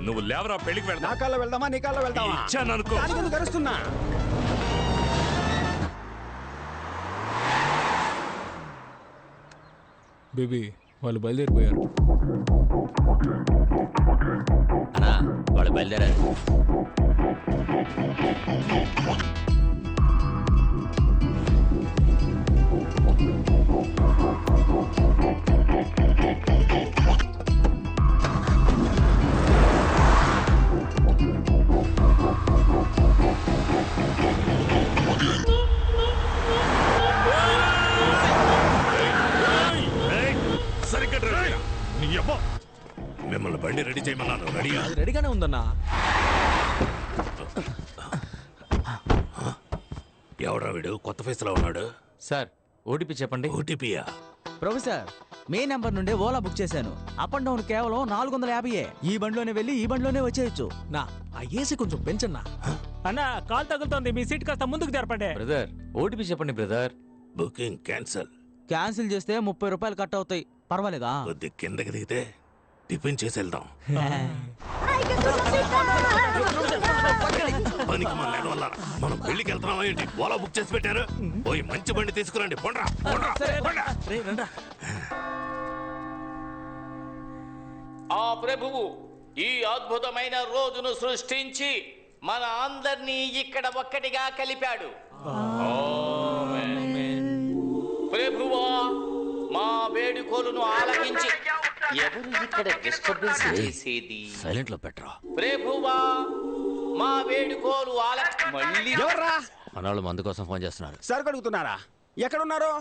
నువ్వు లేవరా పెళ్లికి వెళ్తా. నా కాల్లో వెళ్దామా నీ కాల్లో వెళ్దామా? ఇచ్చాను అనుకో. దానికి కరుస్తున్నా. బేబీ వాళ్ళు బయలుదేరిపోయారు. అన్నా వాళ్ళు బయలుదేరారు. మిమ్మల్ని బండి రెడీ చేయమన్నాను. రెడీగా? రెడీగానే ఉందన్నా. ఎవడా వీడు? కొత్త ఫేస్ లో ఉన్నాడు. సార్ ఓటీపీ చెప్పండి. ఓటీపీయా? ప్రొఫెసర్ మీ నెంబర్ నుండి ఓలా బుక్ చేశాను. అప్ అండ్ డౌన్ కేవలం 450. ఈ బండిలోనే వెళ్ళి ఈ బండిలోనే వచ్చేయచ్చు. నా ఆ ఏసీ కొంచెం పెంచన్నా. అన్నా కాల్ తగులుతోంది, మీ సీట్ కాస్త ముందుకు జరపండి. బ్రదర్ ఓటీపీ చెప్పండి బ్రదర్. Booking cancel. క్యాన్సిల్ చేస్తే 30 రూపాయలు కట్ అవుతాయి. పర్వాలేదా? కొద్ది కిందకి దిగితే టిఫిన్ చేసి వెళ్దాం. పనికి మన లేని వల్ల మనం పెళ్లికి వెళ్తున్నాం ఏంటి? ఓలా బుక్ చేసి పెట్టారు. పోయి మంచి బండి తీసుకురండి. పోండ్రా పోండ్రా. ఆ ప్రభువు ఈ అద్భుతమైన రోజును సృష్టించి మన అందరినీ ఇక్కడ ఒక్కటిగా కలిపాడు. ప్రభువా మా వేడుకోలును ఆలకించి ఎవరు ఇక్కడ డిస్టర్బెన్స్ చేసేది? సైలెంట్ లో పెట్టరా. ప్రభువా మా వేడుకోలు మళ్ళీ ఎవర్రా? మనవాళ్ళు మందు కోసం ఫోన్ చేస్తున్నారు. సరుకు అడుగుతున్నారా? ఎక్కడున్నారు?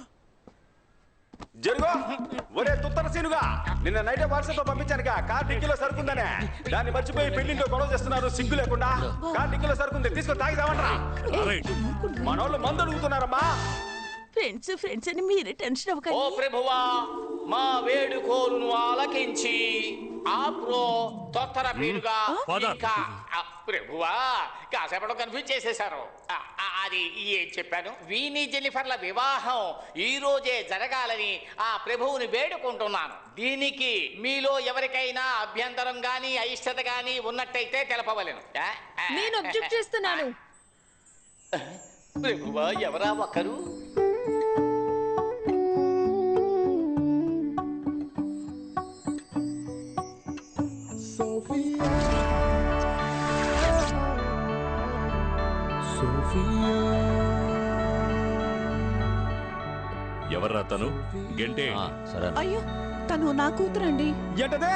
జరుగో. ఒరే తుత్తర సీనుగా, నిన్న నైట్ వాట్సాప్ పంపించానుగా కార్ డిక్కీలో సరుకుందనే. దాన్ని మర్చిపోయి పెళ్లిలో గొడవ చేస్తున్నారు సిగ్గు లేకుండా. కార్ డిక్కీలో సరుకుంది, తీసుకొని తాగిదామంటారా? మనోళ్ళు మందు అడుగుతున్నారమ్మా. ఫ్రెండ్స్ అని మీరే టెన్షన్ అవ్వకండి. ఓ ప్రభువా మా వేడుకోలును ఆలకించి ఆప్రో తొత్తర పీరుగా ఇంకా ప్రభువా కాసేపట్లో కన్ఫ్యూజ్ చేసేశారు. అది ఏం చెప్పాను? వీని జెన్నిఫర్ల వివాహం ఈ రోజే జరగాలని ఆ ప్రభువుని వేడుకుంటున్నాను. దీనికి మీలో ఎవరికైనా అభ్యంతరం గాని అయిష్టత గాని ఉన్నట్టయితే తెలపవలెను. నేను అబ్జెక్ట్ చేస్తున్నాను. ప్రభువా ఎవరా ఒకరు? ఎవర్రా తను? గంటే. సరే అయ్యో తను నా కూతురండి. ఏంటదే?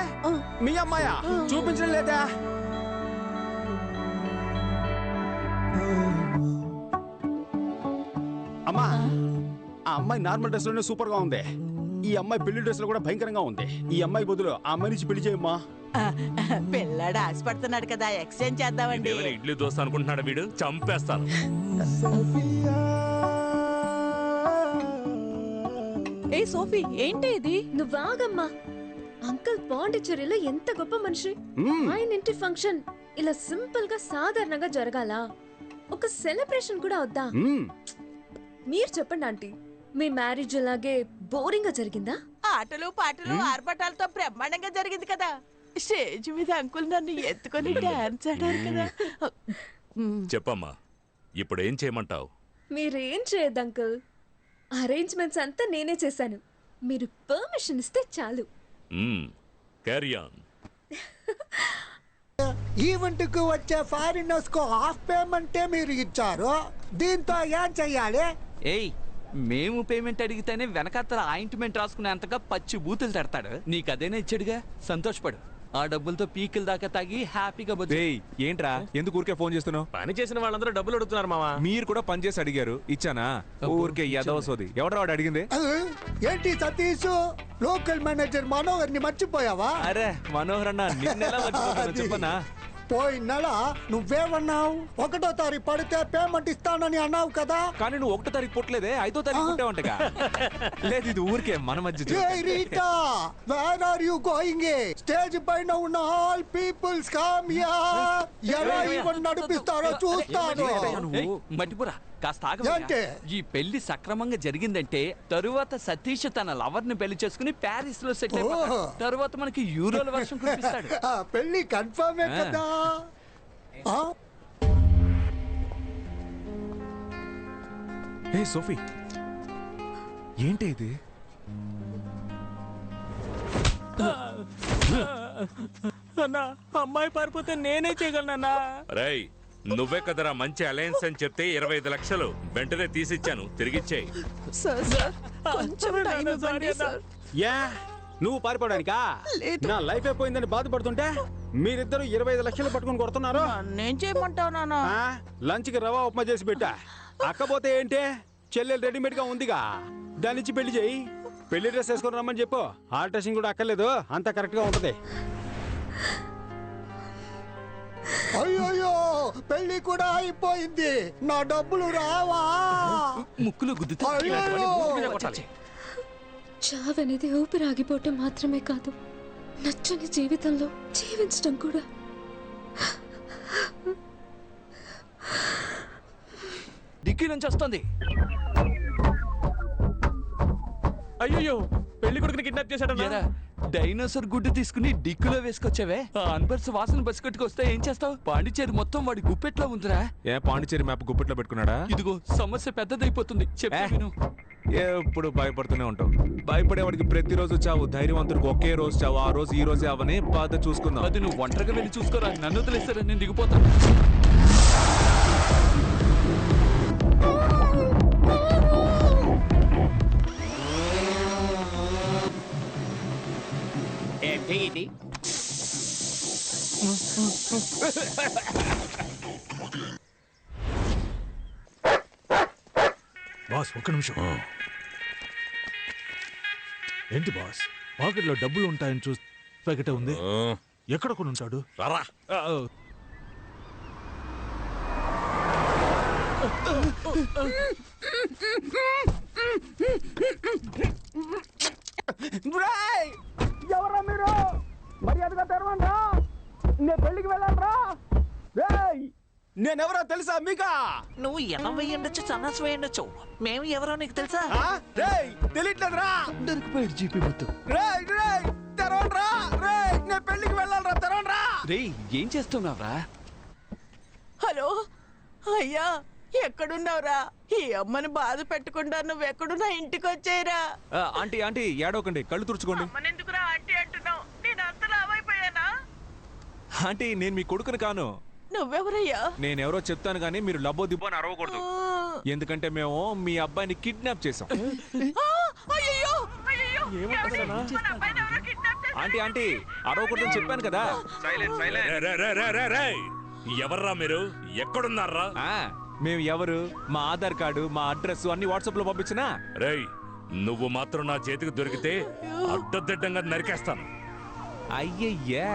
మీ అమ్మాయా? చూపించడం లేదా? అమ్మా ఆ అమ్మాయి నార్మల్ డ్రెస్ లోనే సూపర్ గా ఉంది. ఈ అమ్మాయి పెళ్లి డ్రెస్ లో కూడా భయంకరంగా ఉంది. ఈ అమ్మాయి బదులు ఆ అమ్మాయి నుంచి పెళ్లి చేయమ్మా. పిల్లాడు ఆశపడుతున్నాడు కదా, ఎక్స్చేంజ్ చేద్దామండి. ఇడ్లీ దోశ అనుకుంటున్నాడు వీడు. చంపేస్తాను. ఏ సోఫీ ఏంటి ఇది? నువ్వాగమ్మా. అంకుల్ పాండిచ్చేరిలో ఎంత గొప్ప మనిషి. ఆయన ఇంటి ఫంక్షన్ ఇలా సింపుల్ గా సాధారణంగా జరగాల? ఒక సెలబ్రేషన్ కూడా వద్దా? మీరు చెప్పండి ఆంటీ, మీ మ్యారేజ్ ఇలాగే బోరింగ్ గా జరిగిందా? ఆటలు పాటలు ఆర్భటాలతో బ్రహ్మాండంగా జరిగింది కదా. స్టేజ్ మీద అంకుల్ నన్ను ఎత్తుకొని డాన్స్ ఆడారు కదా. చెప్పమ్మా, ఇప్పుడు ఏం చేయమంటావు? మీరేం చేయద్దు అంకుల్. అరేంజ్మెంట్స్ అంతా నేనే చేశాను. మీరు పర్మిషన్ ఇస్తే చాలు. Carry on. ఈవెంట్ కు వచ్చే ఫారినర్స్ కు హాఫ్ పేమెంటే మీరు ఇచ్చారు. దీంతో ఏం చెయ్యాలి? ఏయ్ మేము పేమెంట్ అడిగితేనే వెనకాతల ఆయింట్మెంట్ రాసుకునేంతగా పచ్చి బూతులు తడతాడు. నీకు అదేనే ఇచ్చాడుగా, సంతోషపడు. ఆ డబ్బులతో పీకిల్ దాకా తాగి హ్యాపీగా బతుకు. ఏంట్రా ఎందుకు ఊరికే ఫోన్ చేస్తున్నావు? పని చేసిన వాళ్ళందరూ డబ్బులు అడుగుతున్నారు మావా. మీరు కూడా పని చేసి అడిగారు, ఇచ్చానా? ఊరికే యదవసోది. ఎవడరా వాడు అడిగింది? ఏంటి సతీష్, లోకల్ మేనేజర్ మనోహర్ ని మర్చిపోయావా? అరే మనోహర్ అన్న, నిన్నెలా మర్చిపోతాను చెప్పనా? పోయిన నెల నువ్వేమన్నావు 1వ తారీఖు పడితే పేమెంట్ ఇస్తానని అన్నావు కదా. కానీ నువ్వు 1వ తారీఖు పుట్టలేదే 5వ తారీఖు పుట్టావంటగా. లేదు ఇది ఊరికే మన మధ్య joke. Hey Rita, where are you going? Stage పైన ఉన్న ఆల్ పీపుల్స్ కమ్ హియర్. ఎలా ఈవెంట్ నడిపిస్తారో చూస్తాను. ఏయ్, మట్టిపురా కాస్త ఆగవయ్యా. ఏంటి? ఈ పెళ్లి సక్రమంగా జరిగిందంటే తరువాత సతీష్ తన లవర్ ని పెళ్లి చేసుకుని ప్యారిస్ లో సెటిల్ అయిపోతాడు. ఓహో. తరువాత మనకి యూరోల వర్షం కురిపిస్తాడు. ఆ పెళ్లి కన్ఫర్మే కదా. ఆ? ఏ సోఫీ ఏంటి ఇది? అన్నా అమ్మాయి పారిపోతే నేనే చేయగలనన్నా. రై నువ్వే కదరా మంచి అలయన్స్ అని చెప్తే 25 లక్షలు వెంటనే తీసిచ్చాను, తిరిగిచ్చేయి. కొంచెం టైం ఇవ్వండి సార్. యా నువ్వు పారిపోవడానికా? నా లైఫ్ అయిపోయిందని బాధపడుతుంటే మీరిద్దరు 25 లక్షలు పట్టుకుని కొడుతున్నారు. నేను చేయమంటావు నాన్న. లంచ్ కి రవా ఉప్మా చేసి పెట్టా. అక్కపోతే ఏంటే చెల్లెలు రెడీమేడ్ గా ఉందిగా, దాని నుంచి పెళ్లి చేయి. పెళ్లి డ్రెస్ వేసుకొని రమ్మని చెప్పు. ఆల్ట్రేషన్ కూడా అక్కర్లేదు, అంతా కరెక్ట్ గా ఉంటది. అయ్యో పెళ్లి కూడా అయిపోయింది. నా డబ్బులు రావా? ముక్కులు గుద్దుతా చావనేది ఊపిరాగిపోవటం మాత్రమే కాదు, నచ్చని జీవితంలో జీవించడం కూడా. డిక్కీ నుంచి వస్తుంది. అయ్యో పెళ్లి కొడుకుని కిడ్నాప్ చేశాడన్నా. ఏరా, డైనోసార్ గుడ్డు తీసుకుని డిక్కులో వేసుకొచ్చావే. ఆ అన్బర్స్ వాసన బస్సు కట్టుకొస్తే ఏం చేస్తావు? పాండిచేరి మొత్తం వాడి గుప్పెట్లో ఉందిరా. ఏ పాండిచేరి మ్యాప్ గుప్పెట్లో పెట్టుకున్నాడా? ఇదిగో సమస్య పెద్దదైపోతుంది. చెప్పు విను. ఎప్పుడు భయపడుతూనే ఉంటావు. భయపడేవాడికి ప్రతిరోజు చావు, ధైర్యవంతుడికి ఒకే రోజు చావు. ఆ రోజు ఈ రోజే అవని బాధ చూసుకుందాం. అది నువ్వు ఒంటరిగా వెళ్ళి చూసుకోరా. నన్ను వదిలేస్తారా, నేను దిగిపోతాను. ఏంటి ఇది? బాస్ ఒక్క నిమిషం. ఏంటి బాస్ పాకెట్లో డబ్బులు ఉంటాయని చూస్తే ప్యాకెట్ ఉంది, ఎక్కడ కొని ఉంటాడు? రారా. ఎవరా మీరు? మర్యాదగా తెరవండి. నేను పెళ్లికి వెళ్ళాలరా. నేనెవరో తెలుసా మీకా? నువ్వు ఎలా వేయండొచ్చు, సన్నాసి వేయండొచ్చు. మేము ఎవరో నీకు తెలుసా? తెలియట్లేదురా. దొరికిపోయాడు జీపీ మొత్తం. తెరవండిరా. నేను పెళ్లికి వెళ్ళాలరా, తెరవండిరా. రేయ్, ఏం చేస్తున్నావురా? హలో అయ్యా, ఎక్కడున్నావురా? ఈ అమ్మని బాధ పెట్టకుండా నువ్వు ఎక్కడున్నా ఇంటికి వచ్చేయరా. ఆంటీ ఆంటీ ఏడవకండి, కళ్ళు తుడుచుకోండి. అమ్మనెందుకురా ఆంటీ అంటున్నావు? నేను అంత లావైపోయానా? ఆంటీ నేను మీ కొడుకుని కాను. నువ్వెవరయ్యా? నేనెవరో చెప్తాను కానీ మీరు లబ్బో దిబ్బో అని అరవకూడదు. ఎందుకంటే మేము మీ అబ్బాయిని కిడ్నాప్ చేసాం. అయ్యయ్యో, అయ్యయ్యో. ఆంటీ ఆంటీ అరవకూడదని చెప్పాను కదా. ఎవర్రా మీరు? ఎక్కడున్నారా? మేము ఎవరు, మా ఆధార్ కార్డు, మా అడ్రస్ అన్ని వాట్సాప్ లో పంపించినా. రేయ్ నువ్వు మాత్రం నా చేతికి దొరికితే అడ్డదిడ్డంగా నరికేస్తాను. అయ్యయ్యా,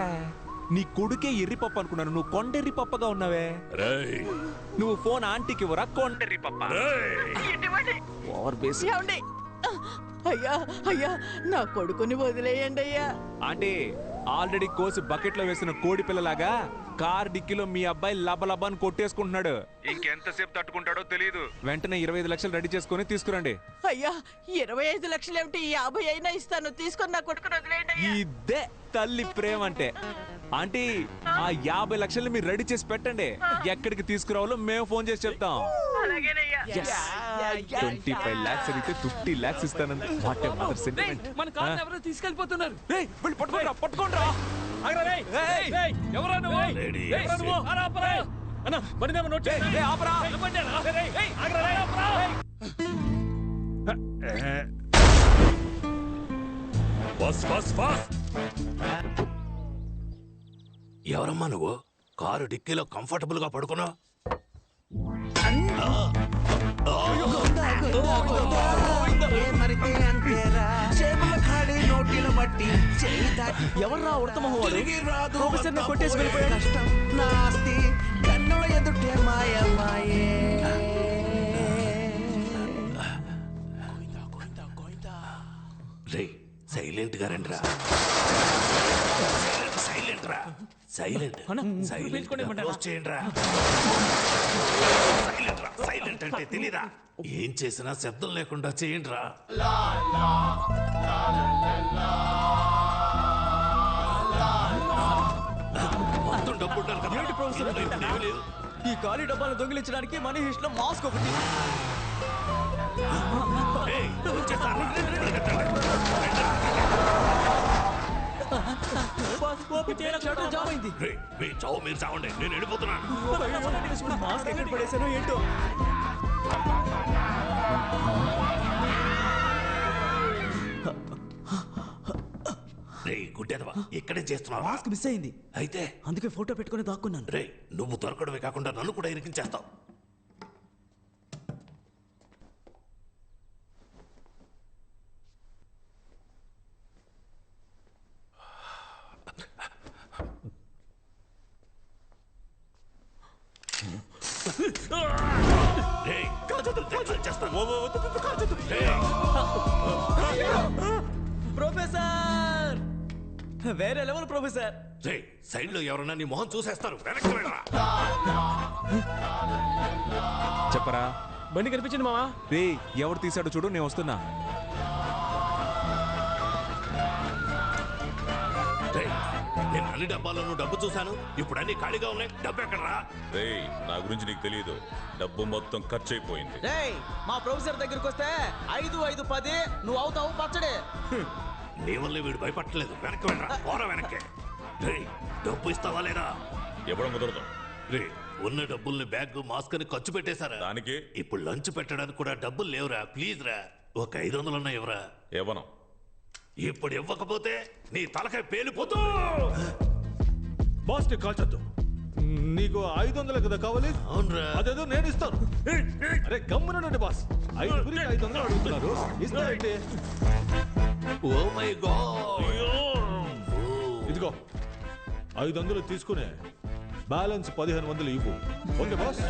నీ కొడుకే ఎర్రి పప్పు అనుకున్నాను, నువ్వు కొండెర్రి పప్పగా ఉన్నావే. రేయ్ నువ్వు ఫోన్ ఆంటీకి ఇవ్వరా, కొండెర్రి పప్ప. Over base. అయ్యా అయ్యా, నా కొడుకుని వదిలేయండి అయ్యా. ఆంటీ ఆల్రెడీ కోసి బకెట్ లో వేసిన కోడి పిల్లలాగా కార్ డిక్కీలో మీ అబ్బాయి లబలబాని కొట్టేసుకుంటున్నాడు. ఇంకెంతసేపు తట్టుకుంటాడో తెలియదు. వెంటనే 25 లక్షలు రెడీ చేసుకుని తీసుకురండి. అయ్యా 25 లక్షలు ఏమిటి, 50 అయినా ఇస్తాను. తీసుకొని నా కొడుకుని వదిలేయండి. ఇదే తల్లి ప్రేమ అంటే. ఆంటీ ఆ 50 లక్షలు మీరు రెడీ చేసి పెట్టండి. ఎక్కడికి తీసుకురావాలో మేము ఫోన్ చేసి చెప్తాం. 25 lakhs అడిగితే 50 lakhs ఇస్తానండి. What a mother sentiment. మన కార్ ఎవరో తీసుకెళ్ళిపోతున్నారు. పట్టుకోండి పట్టుకోండి. ఎవరా నువ్వు? అన్న బండి నెంబర్ నోట్ చేయండి. ఆపరా. Bus bus bus. ఎవరమ్మా నువ్వు? కారు డిక్కీలో కంఫర్టబుల్ గా పడుకున్నావు? మరితే అంతేరా చేపల ఖాళీ నోటిలో దాటి చేయి దాటి ఎవర్రా ఉడతమొహం వాడు? తిరిగి రాదు ప్రొఫెసర్ని కొట్టేసి వెళ్ళిపోయాడు. కష్టం నాస్తి కన్నుల ఎదుటే మాయ మాయే రే సైలెంట్ గా రండి రా సైలెంట్ రా సైలెంట్ సైలెంట్ చేయండి రా సైలెంట్ రా సైలెంట్ అంటే తెలీదా ఏం చేసినా శబ్దం లేకుండా చేయండి రా మొత్తం డబ్బు ఉండాలి కదా ఏంటి ప్రొఫెసర్? ఇప్పుడు ఏమీ లేదు. ఈ ఖాళీ డబ్బాలు దొంగిలించడానికి మనీ హిస్ట్ లో మాస్క్ ఒకటి. ఏయ్, వచ్చేసారు. షట్టర్ జామ్ అయింది. రేయ్, మీ చావు మీరు చావండి నేను వెళ్ళిపోతున్నాను మాస్క్ ఎక్కడ పడేసానో ఏంటో. రేయ్ గుడ్డెదవా ఇక్కడే చేస్తున్నావా మాస్క్ మిస్ అయింది. అయితే అందుకే ఫోటో పెట్టుకుని దాక్కున్నాను. రేయ్ నువ్వు దొరకడమే కాకుండా నన్ను కూడా ఇరికించేస్తావు రేయ్, చేస్తాను. రేయ్, ప్రొఫెసర్ వేరే లెవెల్ ప్రొఫెసర్. రేయ్, సైడ్ లో ఎవరన్నా నీ మొహం చూసేస్తారు వెనక్కి వెళ్ళరా చెప్పరా బండి కనిపించింది మావా. రే ఎవరు తీసాడో చూడు నేను వస్తున్నా. రేయ్, నేను అన్ని డబ్బాల్లోనూ డబ్బు చూశాను ఇప్పుడు అన్ని ఖాళీగా ఉన్నాయి డబ్బు ఎక్కడరా రేయ్ నా గురించి నీకు తెలియదు డబ్బు మొత్తం ఖర్చు అయిపోయింది. రేయ్ మా ప్రొఫెసర్ దగ్గరికి వస్తే 5, 5, 10 నువ్వు అవుతావు పచ్చడే. నీ వల్ల వీడు భయపడలేదు వెనక్కి వెళ్ళరా పోరా వెనక్కి రేయ్ డబ్బు ఇస్తావా లేదా ఇవ్వడం కుదరదు. రే ఉన్న డబ్బుల్ని బ్యాగ్ మాస్క్ అని ఖర్చు పెట్టేశారా దానికి ఇప్పుడు లంచ్ పెట్టడానికి కూడా డబ్బులు లేవురా ప్లీజ్ రా ఒక 500 ఇవ్వరా ఇవ్వను. ఇప్పుడు ఇవ్వకపోతే నీ తలకాయ పేలిపోతూ బాస్ ని కాల్చొద్దు నీకు 500 కదా కావాలి అవునరా అదేదో నేను ఇస్తాను అరే గమ్మునండి బాస్ 500 అడుగుతున్నారు ఇస్తానంటే ఓ మై గాడ్ ఇదిగో 500 తీసుకునే బ్యాలెన్స్ 1500 ఇవ్వు ఓకే బాస్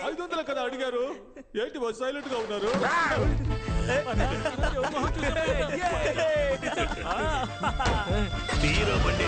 500 కదా అడిగారు ఏంటి బాస్ సైలెంట్ గా ఉన్నారు తీరో బండి